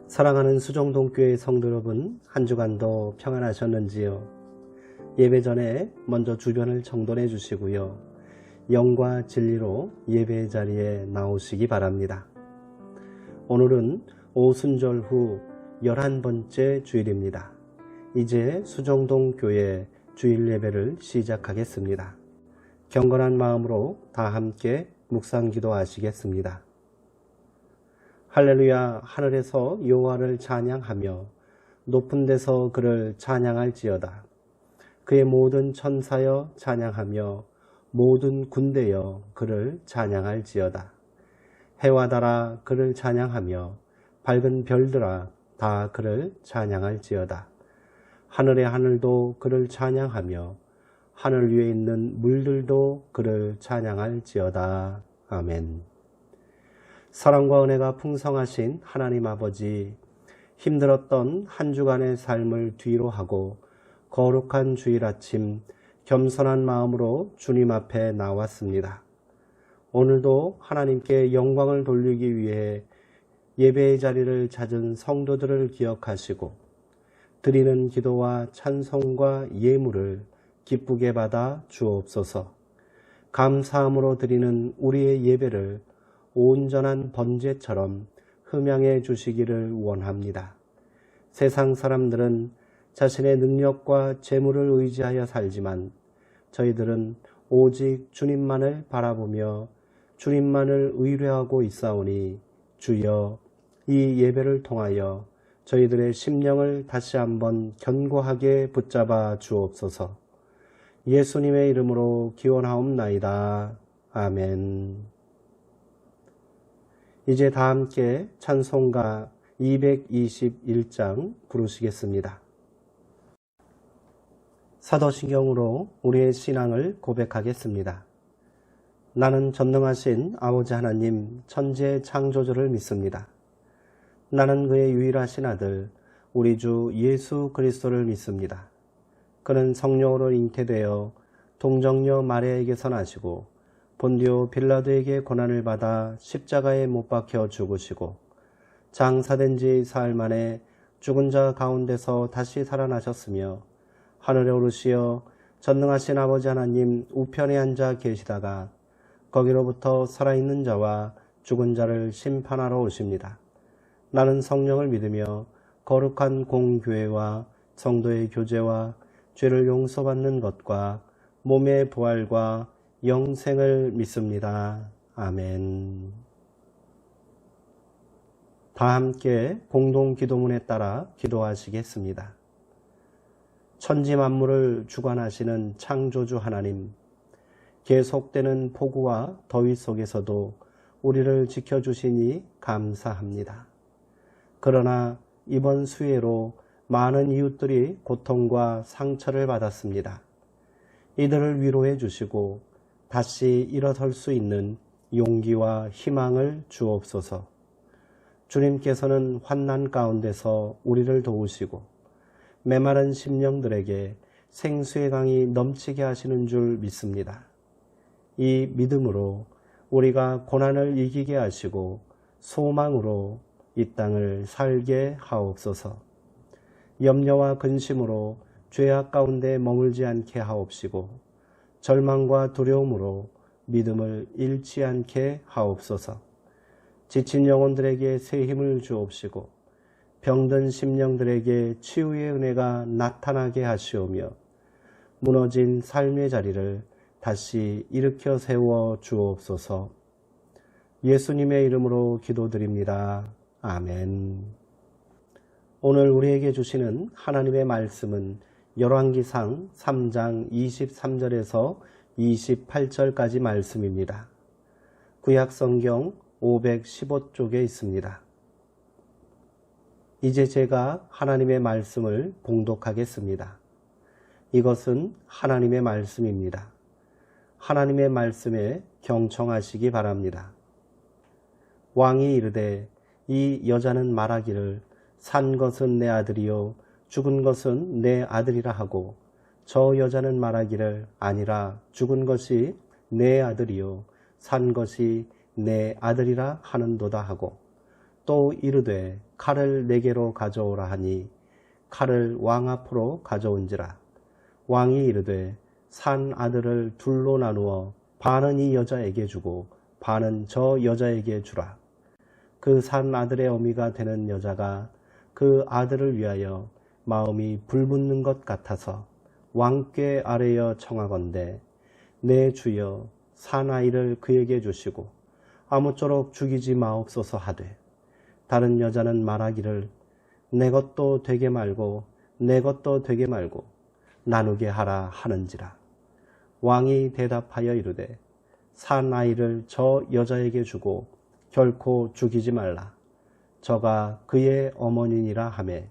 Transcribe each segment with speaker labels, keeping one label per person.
Speaker 1: 사랑하는 수정동교회 성도 여러분, 한 주간도 평안하셨는지요? 예배 전에 먼저 주변을 정돈해 주시고요. 영과 진리로 예배 자리에 나오시기 바랍니다. 오늘은 오순절 후 11번째 주일입니다. 이제 수정동교회 주일 예배를 시작하겠습니다. 경건한 마음으로 다 함께 묵상 기도하시겠습니다. 할렐루야. 하늘에서 여호와를 찬양하며 높은 데서 그를 찬양할지어다. 그의 모든 천사여 찬양하며 모든 군대여 그를 찬양할지어다. 해와 달아 그를 찬양하며 밝은 별들아 다 그를 찬양할지어다. 하늘의 하늘도 그를 찬양하며 하늘 위에 있는 물들도 그를 찬양할지어다. 아멘. 사랑과 은혜가 풍성하신 하나님 아버지, 힘들었던 한 주간의 삶을 뒤로 하고 거룩한 주일 아침 겸손한 마음으로 주님 앞에 나왔습니다. 오늘도 하나님께 영광을 돌리기 위해 예배의 자리를 찾은 성도들을 기억하시고 드리는 기도와 찬송과 예물을 기쁘게 받아 주옵소서. 감사함으로 드리는 우리의 예배를 온전한 번제처럼 흠양해 주시기를 원합니다. 세상 사람들은 자신의 능력과 재물을 의지하여 살지만 저희들은 오직 주님만을 바라보며 주님만을 의뢰하고 있사오니 주여 이 예배를 통하여 저희들의 심령을 다시 한번 견고하게 붙잡아 주옵소서. 예수님의 이름으로 기원하옵나이다. 아멘. 이제 다 함께 찬송가 221장 부르시겠습니다. 사도신경으로 우리의 신앙을 고백하겠습니다. 나는 전능하신 아버지 하나님 천지의 창조주를 믿습니다. 나는 그의 유일하신 아들 우리 주 예수 그리스도를 믿습니다. 그는 성령으로 잉태되어 동정녀 마리아에게서 나시고 본디오 빌라도에게 고난을 받아 십자가에 못 박혀 죽으시고 장사된 지 사흘 만에 죽은 자 가운데서 다시 살아나셨으며 하늘에 오르시어 전능하신 아버지 하나님 우편에 앉아 계시다가 거기로부터 살아있는 자와 죽은 자를 심판하러 오십니다. 나는 성령을 믿으며 거룩한 공교회와 성도의 교제와 죄를 용서받는 것과 몸의 부활과 영생을 믿습니다. 아멘. 다 함께 공동 기도문에 따라 기도하시겠습니다. 천지 만물을 주관하시는 창조주 하나님, 계속되는 폭우와 더위 속에서도 우리를 지켜주시니 감사합니다. 그러나 이번 수해로 많은 이웃들이 고통과 상처를 받았습니다. 이들을 위로해 주시고 다시 일어설 수 있는 용기와 희망을 주옵소서. 주님께서는 환난 가운데서 우리를 도우시고 메마른 심령들에게 생수의 강이 넘치게 하시는 줄 믿습니다. 이 믿음으로 우리가 고난을 이기게 하시고 소망으로 이 땅을 살게 하옵소서. 염려와 근심으로 죄악 가운데 머물지 않게 하옵시고 절망과 두려움으로 믿음을 잃지 않게 하옵소서. 지친 영혼들에게 새 힘을 주옵시고 병든 심령들에게 치유의 은혜가 나타나게 하시오며 무너진 삶의 자리를 다시 일으켜 세워 주옵소서. 예수님의 이름으로 기도드립니다. 아멘. 오늘 우리에게 주시는 하나님의 말씀은 열왕기상 3장 23절에서 28절까지 말씀입니다. 구약성경 515쪽에 있습니다. 이제 제가 하나님의 말씀을 봉독하겠습니다. 이것은 하나님의 말씀입니다. 하나님의 말씀에 경청하시기 바랍니다. 왕이 이르되 이 여자는 말하기를 산 것은 내 아들이요 죽은 것은 내 아들이라 하고 저 여자는 말하기를 아니라 죽은 것이 내 아들이요 산 것이 내 아들이라 하는도다 하고 또 이르되 칼을 내게로 가져오라 하니 칼을 왕 앞으로 가져온지라. 왕이 이르되 산 아들을 둘로 나누어 반은 이 여자에게 주고 반은 저 여자에게 주라. 그 산 아들의 어미가 되는 여자가 그 아들을 위하여 마음이 불붙는 것 같아서 왕께 아뢰어 청하건대 내 주여 사나이를 그에게 주시고 아무쪼록 죽이지 마옵소서 하되 다른 여자는 말하기를 내 것도 되게 말고 내 것도 되게 말고 나누게 하라 하는지라. 왕이 대답하여 이르되 사나이를 저 여자에게 주고 결코 죽이지 말라. 저가 그의 어머니니라 하매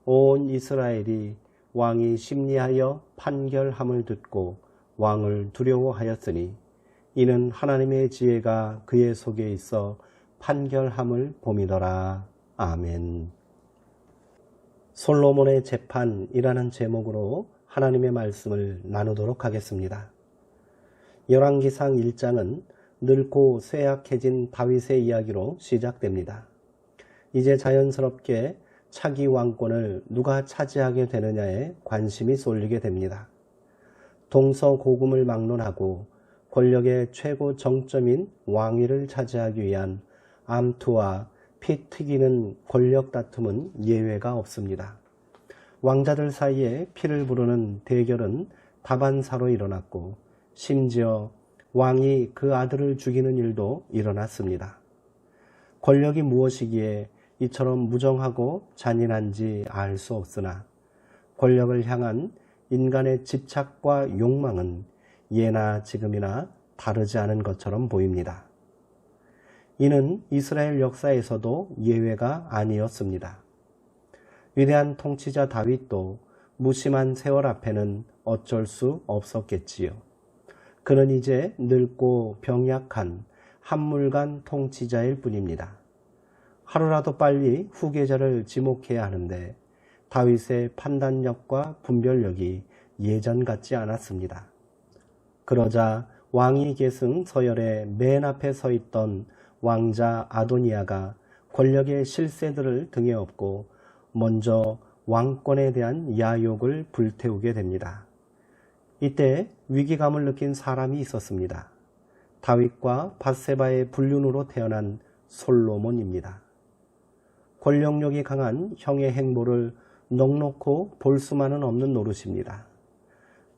Speaker 1: 온 이스라엘이 왕이 심리하여 판결함을 듣고 왕을 두려워하였으니 이는 하나님의 지혜가 그의 속에 있어 판결함을 봄이더라. 아멘. 솔로몬의 재판이라는 제목으로 하나님의 말씀을 나누도록 하겠습니다. 열왕기상 1장은 늙고 쇠약해진 다윗의 이야기로 시작됩니다. 이제 자연스럽게 차기 왕권을 누가 차지하게 되느냐에 관심이 쏠리게 됩니다. 동서고금을 막론하고 권력의 최고 정점인 왕위를 차지하기 위한 암투와 피 튀기는 권력 다툼은 예외가 없습니다. 왕자들 사이에 피를 부르는 대결은 다반사로 일어났고 심지어 왕이 그 아들을 죽이는 일도 일어났습니다. 권력이 무엇이기에 이처럼 무정하고 잔인한지 알 수 없으나 권력을 향한 인간의 집착과 욕망은 예나 지금이나 다르지 않은 것처럼 보입니다. 이는 이스라엘 역사에서도 예외가 아니었습니다. 위대한 통치자 다윗도 무심한 세월 앞에는 어쩔 수 없었겠지요. 그는 이제 늙고 병약한 한물간 통치자일 뿐입니다. 하루라도 빨리 후계자를 지목해야 하는데 다윗의 판단력과 분별력이 예전 같지 않았습니다. 그러자 왕위 계승 서열의 맨 앞에 서 있던 왕자 아도니아가 권력의 실세들을 등에 업고 먼저 왕권에 대한 야욕을 불태우게 됩니다. 이때 위기감을 느낀 사람이 있었습니다. 다윗과 밧세바의 불륜으로 태어난 솔로몬입니다. 권력욕이 강한 형의 행보를 넋놓고 볼 수만은 없는 노릇입니다.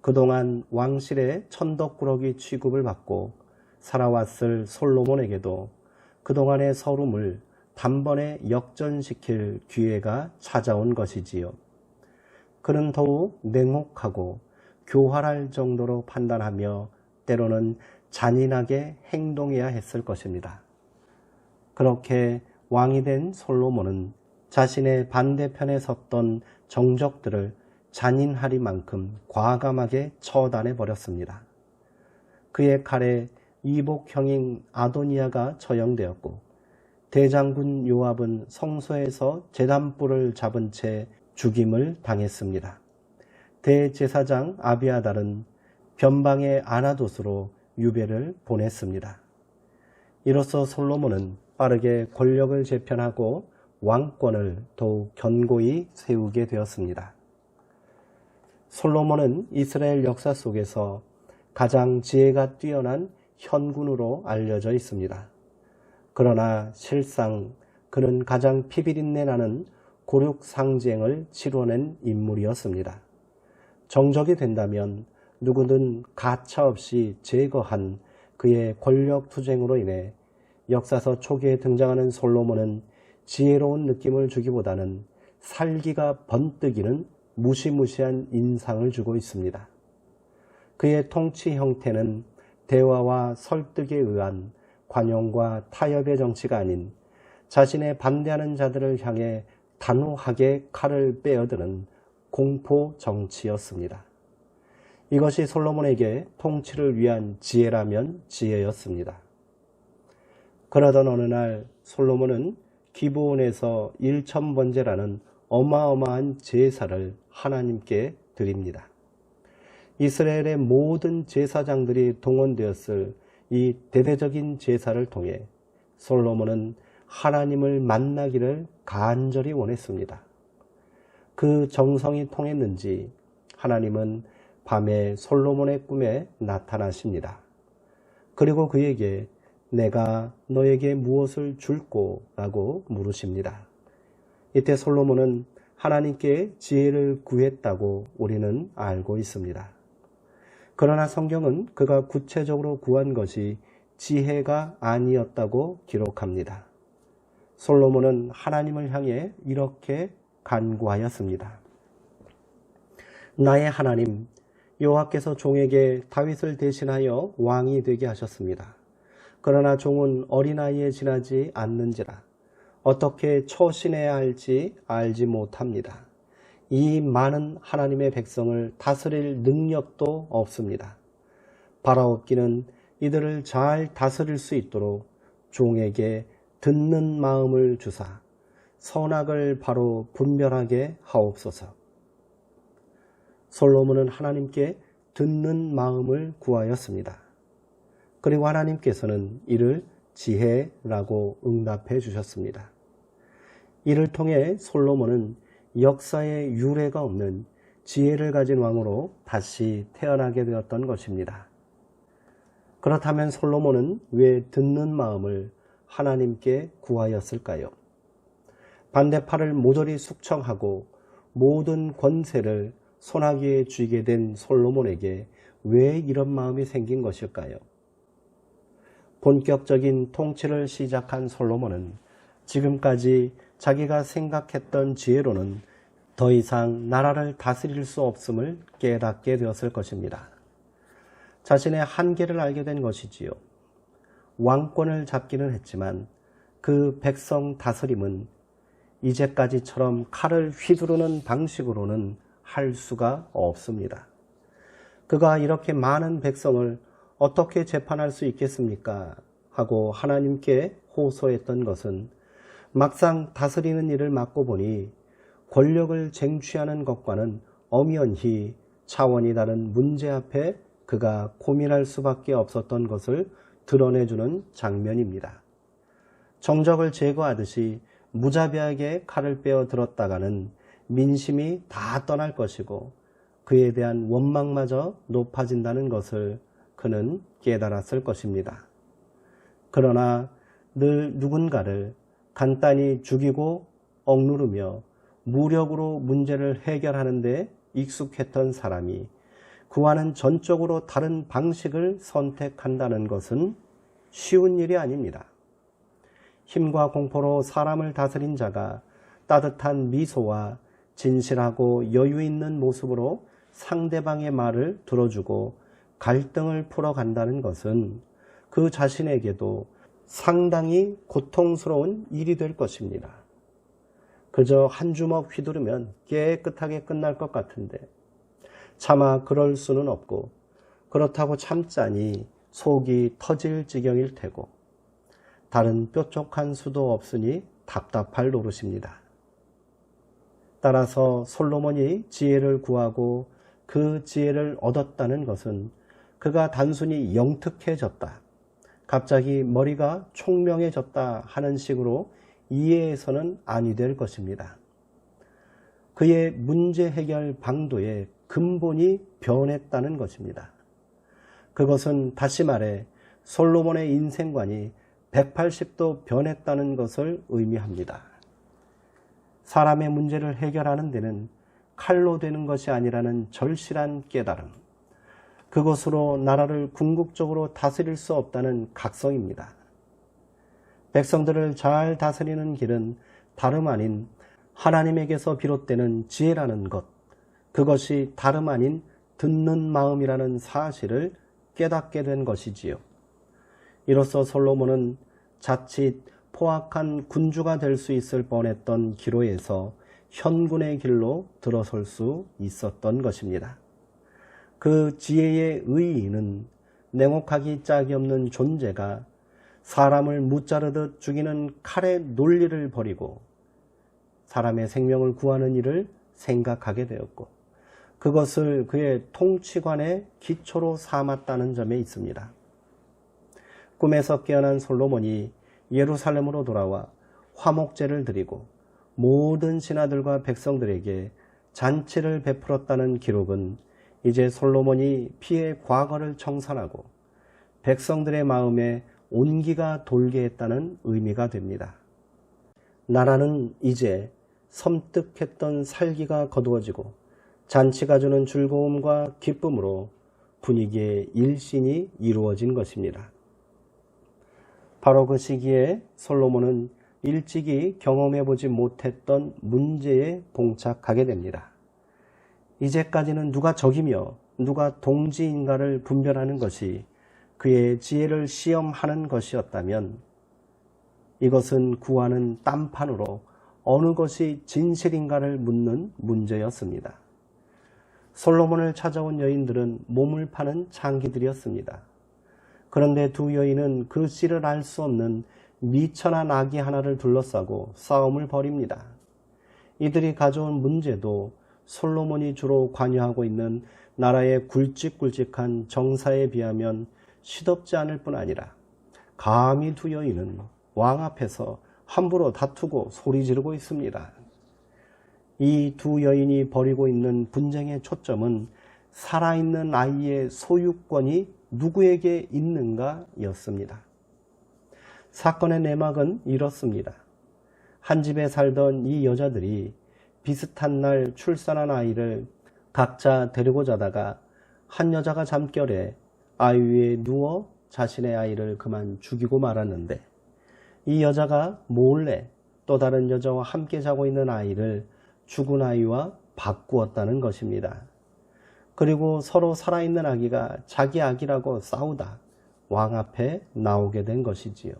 Speaker 1: 그동안 왕실의 천덕꾸러기 취급을 받고 살아왔을 솔로몬에게도 그동안의 서름을 단번에 역전시킬 기회가 찾아온 것이지요. 그는 더욱 냉혹하고 교활할 정도로 판단하며 때로는 잔인하게 행동해야 했을 것입니다. 그렇게 왕이 된 솔로몬은 자신의 반대편에 섰던 정적들을 잔인하리만큼 과감하게 처단해 버렸습니다. 그의 칼에 이복형인 아도니아가 처형되었고 대장군 요압은 성소에서 제단불을 잡은 채 죽임을 당했습니다. 대제사장 아비아달은 변방의 아나돗으로 유배를 보냈습니다. 이로써 솔로몬은 빠르게 권력을 재편하고 왕권을 더욱 견고히 세우게 되었습니다. 솔로몬은 이스라엘 역사 속에서 가장 지혜가 뛰어난 현군으로 알려져 있습니다. 그러나 실상 그는 가장 피비린내 나는 고륙상쟁을 치러낸 인물이었습니다. 정적이 된다면 누구든 가차없이 제거한 그의 권력투쟁으로 인해 역사서 초기에 등장하는 솔로몬은 지혜로운 느낌을 주기보다는 살기가 번뜩이는 무시무시한 인상을 주고 있습니다. 그의 통치 형태는 대화와 설득에 의한 관용과 타협의 정치가 아닌 자신의 반대하는 자들을 향해 단호하게 칼을 빼어드는 공포 정치였습니다. 이것이 솔로몬에게 통치를 위한 지혜라면 지혜였습니다. 그러던 어느 날 솔로몬은 기브온에서 1000번제라는 어마어마한 제사를 하나님께 드립니다. 이스라엘의 모든 제사장들이 동원되었을 이 대대적인 제사를 통해 솔로몬은 하나님을 만나기를 간절히 원했습니다. 그 정성이 통했는지 하나님은 밤에 솔로몬의 꿈에 나타나십니다. 그리고 그에게 내가 너에게 무엇을 줄꼬? 라고 물으십니다. 이때 솔로몬은 하나님께 지혜를 구했다고 우리는 알고 있습니다. 그러나 성경은 그가 구체적으로 구한 것이 지혜가 아니었다고 기록합니다. 솔로몬은 하나님을 향해 이렇게 간구하였습니다. 나의 하나님, 여호와께서 종에게 다윗을 대신하여 왕이 되게 하셨습니다. 그러나 종은 어린아이에 지나지 않는지라 어떻게 처신해야 할지 알지 못합니다. 이 많은 하나님의 백성을 다스릴 능력도 없습니다. 바라옵기는 이들을 잘 다스릴 수 있도록 종에게 듣는 마음을 주사 선악을 바로 분별하게 하옵소서. 솔로몬은 하나님께 듣는 마음을 구하였습니다. 그리고 하나님께서는 이를 지혜라고 응답해 주셨습니다. 이를 통해 솔로몬은 역사의 유례가 없는 지혜를 가진 왕으로 다시 태어나게 되었던 것입니다. 그렇다면 솔로몬은 왜 듣는 마음을 하나님께 구하였을까요? 반대팔을 모조리 숙청하고 모든 권세를 손아귀에 쥐게 된 솔로몬에게 왜 이런 마음이 생긴 것일까요? 본격적인 통치를 시작한 솔로몬은 지금까지 자기가 생각했던 지혜로는 더 이상 나라를 다스릴 수 없음을 깨닫게 되었을 것입니다. 자신의 한계를 알게 된 것이지요. 왕권을 잡기는 했지만 그 백성 다스림은 이제까지처럼 칼을 휘두르는 방식으로는 할 수가 없습니다. 그가 이렇게 많은 백성을 어떻게 재판할 수 있겠습니까? 하고 하나님께 호소했던 것은 막상 다스리는 일을 맡고 보니 권력을 쟁취하는 것과는 엄연히 차원이 다른 문제 앞에 그가 고민할 수밖에 없었던 것을 드러내주는 장면입니다. 정적을 제거하듯이 무자비하게 칼을 빼어 들었다가는 민심이 다 떠날 것이고 그에 대한 원망마저 높아진다는 것을 그는 깨달았을 것입니다. 그러나 늘 누군가를 간단히 죽이고 억누르며 무력으로 문제를 해결하는 데 익숙했던 사람이 그와는 전적으로 다른 방식을 선택한다는 것은 쉬운 일이 아닙니다. 힘과 공포로 사람을 다스린 자가 따뜻한 미소와 진실하고 여유 있는 모습으로 상대방의 말을 들어주고 갈등을 풀어간다는 것은 그 자신에게도 상당히 고통스러운 일이 될 것입니다. 그저 한 주먹 휘두르면 깨끗하게 끝날 것 같은데 차마 그럴 수는 없고 그렇다고 참자니 속이 터질 지경일 테고 다른 뾰족한 수도 없으니 답답할 노릇입니다. 따라서 솔로몬이 지혜를 구하고 그 지혜를 얻었다는 것은 그가 단순히 영특해졌다, 갑자기 머리가 총명해졌다 하는 식으로 이해해서는 아니 될 것입니다. 그의 문제 해결 방도의 근본이 변했다는 것입니다. 그것은 다시 말해 솔로몬의 인생관이 180도 변했다는 것을 의미합니다. 사람의 문제를 해결하는 데는 칼로 되는 것이 아니라는 절실한 깨달음, 그것으로 나라를 궁극적으로 다스릴 수 없다는 각성입니다. 백성들을 잘 다스리는 길은 다름 아닌 하나님에게서 비롯되는 지혜라는 것, 그것이 다름 아닌 듣는 마음이라는 사실을 깨닫게 된 것이지요. 이로써 솔로몬은 자칫 포악한 군주가 될 수 있을 뻔했던 기로에서 현군의 길로 들어설 수 있었던 것입니다. 그 지혜의 의의는 냉혹하기 짝이 없는 존재가 사람을 무자르듯 죽이는 칼의 논리를 버리고 사람의 생명을 구하는 일을 생각하게 되었고 그것을 그의 통치관의 기초로 삼았다는 점에 있습니다. 꿈에서 깨어난 솔로몬이 예루살렘으로 돌아와 화목제를 드리고 모든 신하들과 백성들에게 잔치를 베풀었다는 기록은 이제 솔로몬이 피의 과거를 청산하고 백성들의 마음에 온기가 돌게 했다는 의미가 됩니다. 나라는 이제 섬뜩했던 살기가 거두어지고 잔치가 주는 즐거움과 기쁨으로 분위기의 일신이 이루어진 것입니다. 바로 그 시기에 솔로몬은 일찍이 경험해보지 못했던 문제에 봉착하게 됩니다. 이제까지는 누가 적이며 누가 동지인가를 분별하는 것이 그의 지혜를 시험하는 것이었다면 이것은 구하는 딴판으로 어느 것이 진실인가를 묻는 문제였습니다. 솔로몬을 찾아온 여인들은 몸을 파는 창기들이었습니다. 그런데 두 여인은 그 씨를 알 수 없는 미천한 아기 하나를 둘러싸고 싸움을 벌입니다. 이들이 가져온 문제도 솔로몬이 주로 관여하고 있는 나라의 굵직굵직한 정사에 비하면 시덥지 않을 뿐 아니라 감히 두 여인은 왕 앞에서 함부로 다투고 소리 지르고 있습니다. 이 두 여인이 벌이고 있는 분쟁의 초점은 살아있는 아이의 소유권이 누구에게 있는가 였습니다. 사건의 내막은 이렇습니다. 한 집에 살던 이 여자들이 비슷한 날 출산한 아이를 각자 데리고 자다가 한 여자가 잠결에 아이 위에 누워 자신의 아이를 그만 죽이고 말았는데 이 여자가 몰래 또 다른 여자와 함께 자고 있는 아이를 죽은 아이와 바꾸었다는 것입니다. 그리고 서로 살아있는 아기가 자기 아기라고 싸우다 왕 앞에 나오게 된 것이지요.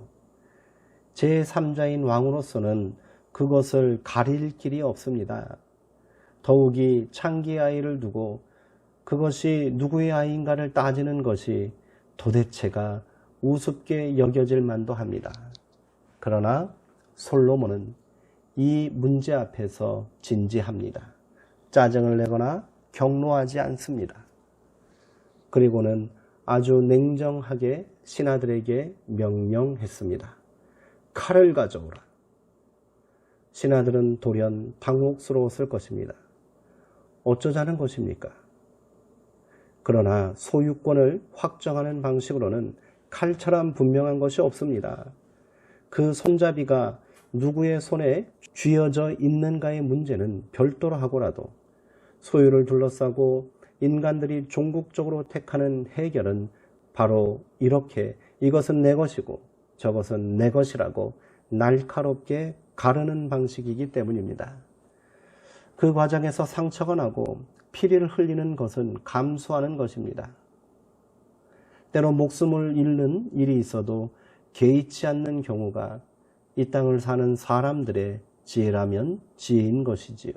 Speaker 1: 제3자인 왕으로서는 그것을 가릴 길이 없습니다. 더욱이 창기 아이를 두고 그것이 누구의 아이인가를 따지는 것이 도대체가 우습게 여겨질 만도 합니다. 그러나 솔로몬은 이 문제 앞에서 진지합니다. 짜증을 내거나 격노하지 않습니다. 그리고는 아주 냉정하게 신하들에게 명령했습니다. 칼을 가져오라. 신하들은 돌연 당혹스러웠을 것입니다. 어쩌자는 것입니까? 그러나 소유권을 확정하는 방식으로는 칼처럼 분명한 것이 없습니다. 그 손잡이가 누구의 손에 쥐어져 있는가의 문제는 별도로 하고라도 소유를 둘러싸고 인간들이 종국적으로 택하는 해결은 바로 이렇게 이것은 내 것이고 저것은 내 것이라고 날카롭게 가르는 방식이기 때문입니다. 그 과정에서 상처가 나고 피를 흘리는 것은 감수하는 것입니다. 때로 목숨을 잃는 일이 있어도 개의치 않는 경우가 이 땅을 사는 사람들의 지혜라면 지혜인 것이지요.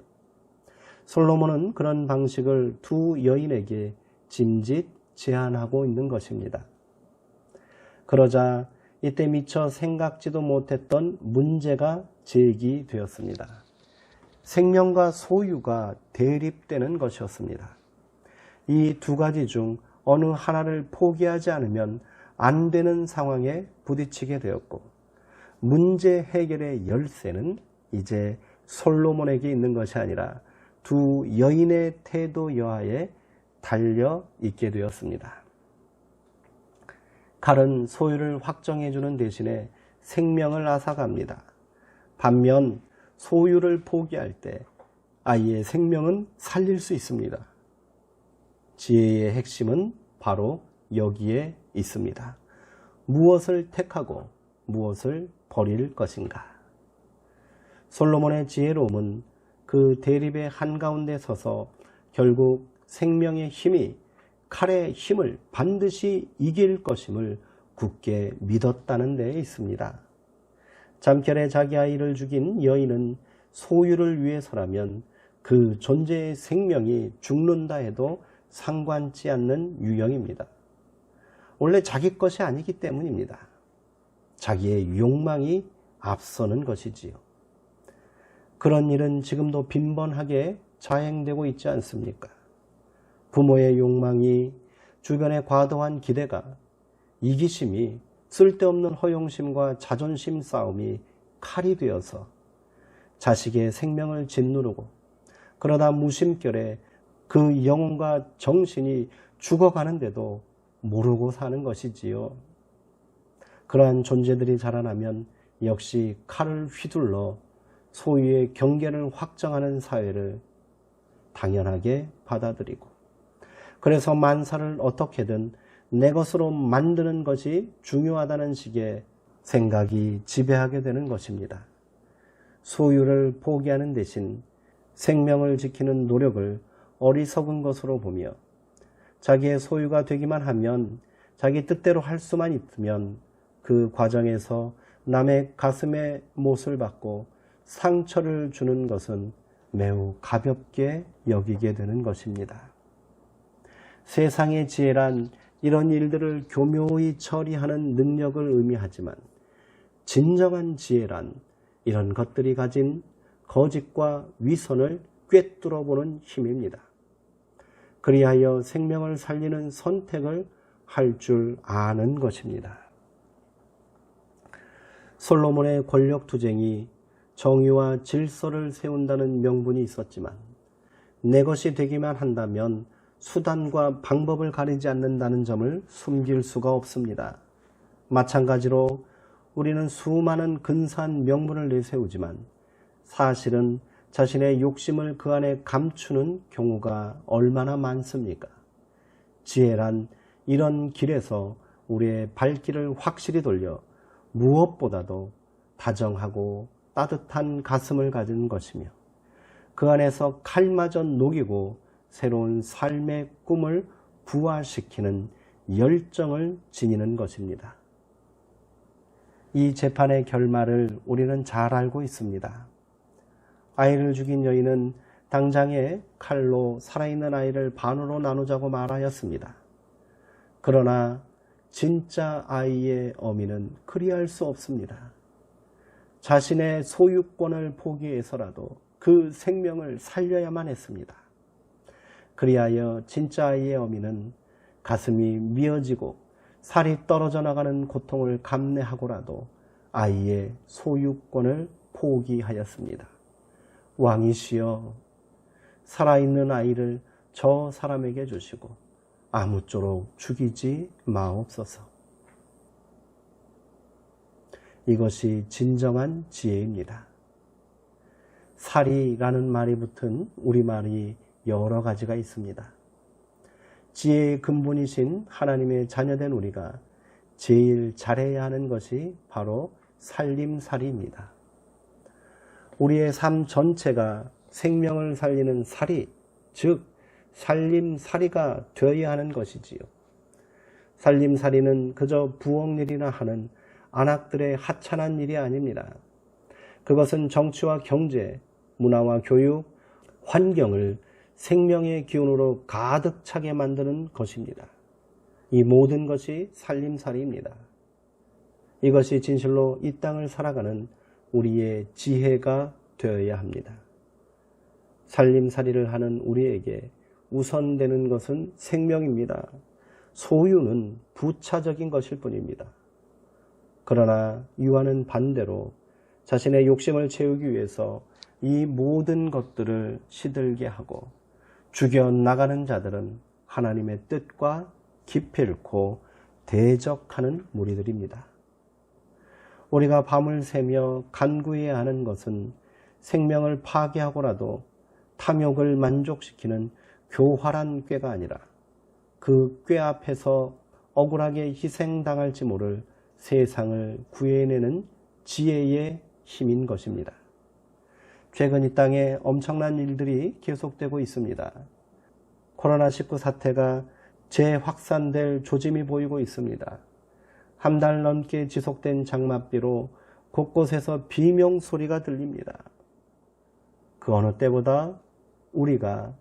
Speaker 1: 솔로몬은 그런 방식을 두 여인에게 짐짓 제안하고 있는 것입니다. 그러자 이때 미처 생각지도 못했던 문제가 제기되었습니다. 생명과 소유가 대립되는 것이었습니다. 이 두 가지 중 어느 하나를 포기하지 않으면 안 되는 상황에 부딪히게 되었고 문제 해결의 열쇠는 이제 솔로몬에게 있는 것이 아니라 두 여인의 태도 여하에 달려 있게 되었습니다. 칼은 소유를 확정해주는 대신에 생명을 앗아갑니다. 반면 소유를 포기할 때 아이의 생명은 살릴 수 있습니다. 지혜의 핵심은 바로 여기에 있습니다. 무엇을 택하고 무엇을 버릴 것인가? 솔로몬의 지혜로움은 그 대립의 한가운데 서서 결국 생명의 힘이 칼의 힘을 반드시 이길 것임을 굳게 믿었다는 데 있습니다. 잠결에 자기 아이를 죽인 여인은 소유를 위해서라면 그 존재의 생명이 죽는다 해도 상관치 않는 유형입니다. 원래 자기 것이 아니기 때문입니다. 자기의 욕망이 앞서는 것이지요. 그런 일은 지금도 빈번하게 자행되고 있지 않습니까? 부모의 욕망이, 주변의 과도한 기대가, 이기심이, 쓸데없는 허영심과 자존심 싸움이 칼이 되어서 자식의 생명을 짓누르고 그러다 무심결에 그 영혼과 정신이 죽어가는데도 모르고 사는 것이지요. 그러한 존재들이 자라나면 역시 칼을 휘둘러 소유의 경계를 확정하는 사회를 당연하게 받아들이고, 그래서 만사를 어떻게든 내 것으로 만드는 것이 중요하다는 식의 생각이 지배하게 되는 것입니다. 소유를 포기하는 대신 생명을 지키는 노력을 어리석은 것으로 보며, 자기의 소유가 되기만 하면, 자기 뜻대로 할 수만 있으면 그 과정에서 남의 가슴에 못을 받고 상처를 주는 것은 매우 가볍게 여기게 되는 것입니다. 세상의 지혜란 이런 일들을 교묘히 처리하는 능력을 의미하지만, 진정한 지혜란 이런 것들이 가진 거짓과 위선을 꿰뚫어보는 힘입니다. 그리하여 생명을 살리는 선택을 할 줄 아는 것입니다. 솔로몬의 권력투쟁이 정의와 질서를 세운다는 명분이 있었지만, 내 것이 되기만 한다면 수단과 방법을 가리지 않는다는 점을 숨길 수가 없습니다. 마찬가지로 우리는 수많은 근사한 명분을 내세우지만 사실은 자신의 욕심을 그 안에 감추는 경우가 얼마나 많습니까? 지혜란 이런 길에서 우리의 발길을 확실히 돌려 무엇보다도 다정하고 따뜻한 가슴을 가진 것이며, 그 안에서 칼마저 녹이고 새로운 삶의 꿈을 부활시키는 열정을 지니는 것입니다. 이 재판의 결말을 우리는 잘 알고 있습니다. 아이를 죽인 여인은 당장에 칼로 살아있는 아이를 반으로 나누자고 말하였습니다. 그러나 진짜 아이의 어미는 그리할 수 없습니다. 자신의 소유권을 포기해서라도 그 생명을 살려야만 했습니다. 그리하여 진짜 아이의 어미는 가슴이 미어지고 살이 떨어져 나가는 고통을 감내하고라도 아이의 소유권을 포기하였습니다. 왕이시여, 살아있는 아이를 저 사람에게 주시고 아무쪼록 죽이지 마옵소서. 이것이 진정한 지혜입니다. 살이라는 말이 붙은 우리말이 여러 가지가 있습니다. 지혜의 근본이신 하나님의 자녀된 우리가 제일 잘해야 하는 것이 바로 살림살이입니다. 우리의 삶 전체가 생명을 살리는 살이, 즉 살림살이가 되어야 하는 것이지요. 살림살이는 그저 부엌일이나 하는 안악들의 하찮은 일이 아닙니다. 그것은 정치와 경제, 문화와 교육, 환경을 생명의 기운으로 가득 차게 만드는 것입니다. 이 모든 것이 살림살이입니다. 이것이 진실로 이 땅을 살아가는 우리의 지혜가 되어야 합니다. 살림살이를 하는 우리에게 우선되는 것은 생명입니다. 소유는 부차적인 것일 뿐입니다. 그러나 유아는 반대로 자신의 욕심을 채우기 위해서 이 모든 것들을 시들게 하고 죽여나가는 자들은 하나님의 뜻과 기필코 대적하는 무리들입니다. 우리가 밤을 새며 간구해야 하는 것은 생명을 파괴하고라도 탐욕을 만족시키는 교활한 꾀가 아니라 그 꾀 앞에서 억울하게 희생당할지 모를 세상을 구해내는 지혜의 힘인 것입니다. 최근 이 땅에 엄청난 일들이 계속되고 있습니다. 코로나19 사태가 재확산될 조짐이 보이고 있습니다. 한 달 넘게 지속된 장맛비로 곳곳에서 비명 소리가 들립니다. 그 어느 때보다 우리가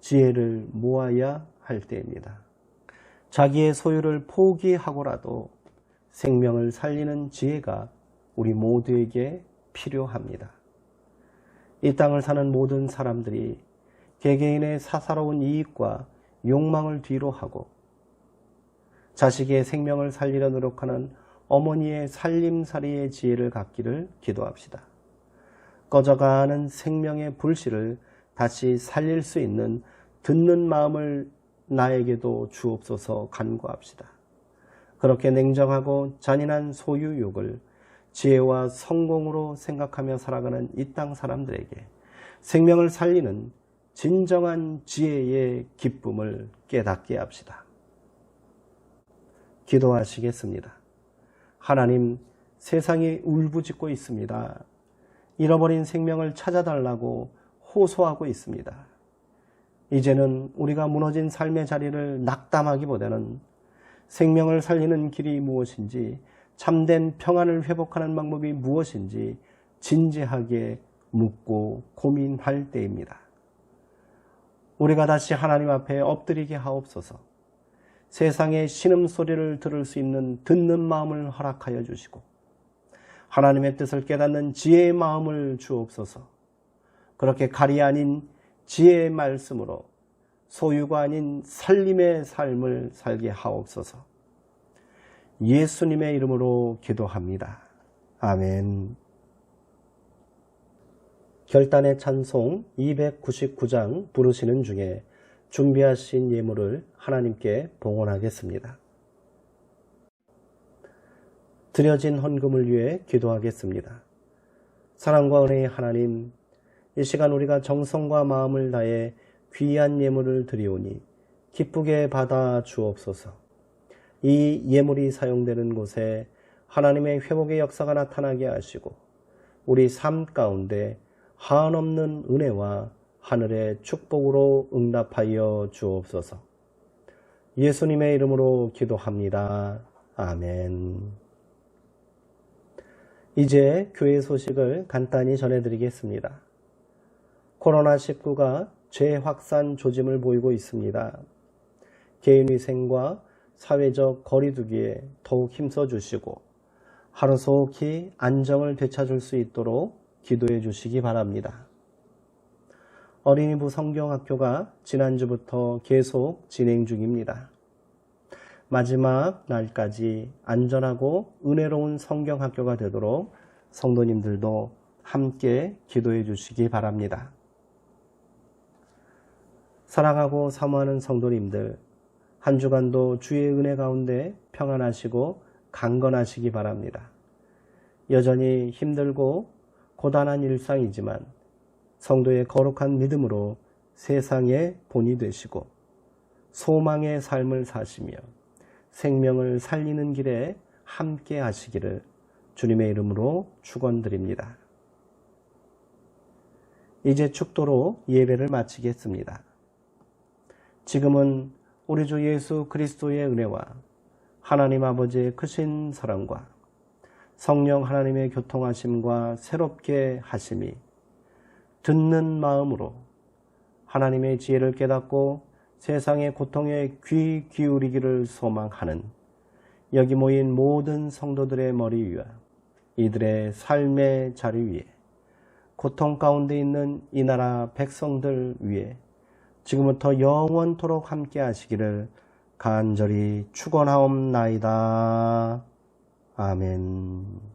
Speaker 1: 지혜를 모아야 할 때입니다. 자기의 소유를 포기하고라도 생명을 살리는 지혜가 우리 모두에게 필요합니다. 이 땅을 사는 모든 사람들이 개개인의 사사로운 이익과 욕망을 뒤로 하고 자식의 생명을 살리려 노력하는 어머니의 살림살이의 지혜를 갖기를 기도합시다. 꺼져가는 생명의 불씨를 다시 살릴 수 있는 듣는 마음을 나에게도 주옵소서 간구합시다. 그렇게 냉정하고 잔인한 소유욕을 지혜와 성공으로 생각하며 살아가는 이 땅 사람들에게 생명을 살리는 진정한 지혜의 기쁨을 깨닫게 합시다. 기도하시겠습니다. 하나님, 세상이 울부짖고 있습니다. 잃어버린 생명을 찾아달라고 호소하고 있습니다. 이제는 우리가 무너진 삶의 자리를 낙담하기보다는 생명을 살리는 길이 무엇인지, 참된 평안을 회복하는 방법이 무엇인지 진지하게 묻고 고민할 때입니다. 우리가 다시 하나님 앞에 엎드리게 하옵소서. 세상의 신음소리를 들을 수 있는 듣는 마음을 허락하여 주시고 하나님의 뜻을 깨닫는 지혜의 마음을 주옵소서. 그렇게 칼이 아닌 지혜의 말씀으로 소유가 아닌 살림의 삶을 살게 하옵소서. 예수님의 이름으로 기도합니다. 아멘. 결단의 찬송 299장 부르시는 중에 준비하신 예물을 하나님께 봉헌하겠습니다. 드려진 헌금을 위해 기도하겠습니다. 사랑과 은혜의 하나님, 이 시간 우리가 정성과 마음을 다해 귀한 예물을 드리오니 기쁘게 받아 주옵소서. 이 예물이 사용되는 곳에 하나님의 회복의 역사가 나타나게 하시고 우리 삶 가운데 한없는 은혜와 하늘의 축복으로 응답하여 주옵소서. 예수님의 이름으로 기도합니다. 아멘. 이제 교회 소식을 간단히 전해드리겠습니다. 코로나19가 재확산 조짐을 보이고 있습니다. 개인위생과 사회적 거리두기에 더욱 힘써 주시고 하루속히 안정을 되찾을 수 있도록 기도해 주시기 바랍니다. 어린이부 성경학교가 지난주부터 계속 진행 중입니다. 마지막 날까지 안전하고 은혜로운 성경학교가 되도록 성도님들도 함께 기도해 주시기 바랍니다. 사랑하고 사모하는 성도님들, 한 주간도 주의 은혜 가운데 평안하시고 강건하시기 바랍니다. 여전히 힘들고 고단한 일상이지만 성도의 거룩한 믿음으로 세상의 본이 되시고 소망의 삶을 사시며 생명을 살리는 길에 함께 하시기를 주님의 이름으로 축원드립니다. 이제 축도로 예배를 마치겠습니다. 지금은 우리 주 예수 그리스도의 은혜와 하나님 아버지의 크신 사랑과 성령 하나님의 교통하심과 새롭게 하심이 듣는 마음으로 하나님의 지혜를 깨닫고 세상의 고통에 귀 기울이기를 소망하는 여기 모인 모든 성도들의 머리 위와 이들의 삶의 자리 위에 고통 가운데 있는 이 나라 백성들 위에 지금부터 영원토록 함께 하시기를 간절히 축원하옵나이다. 아멘.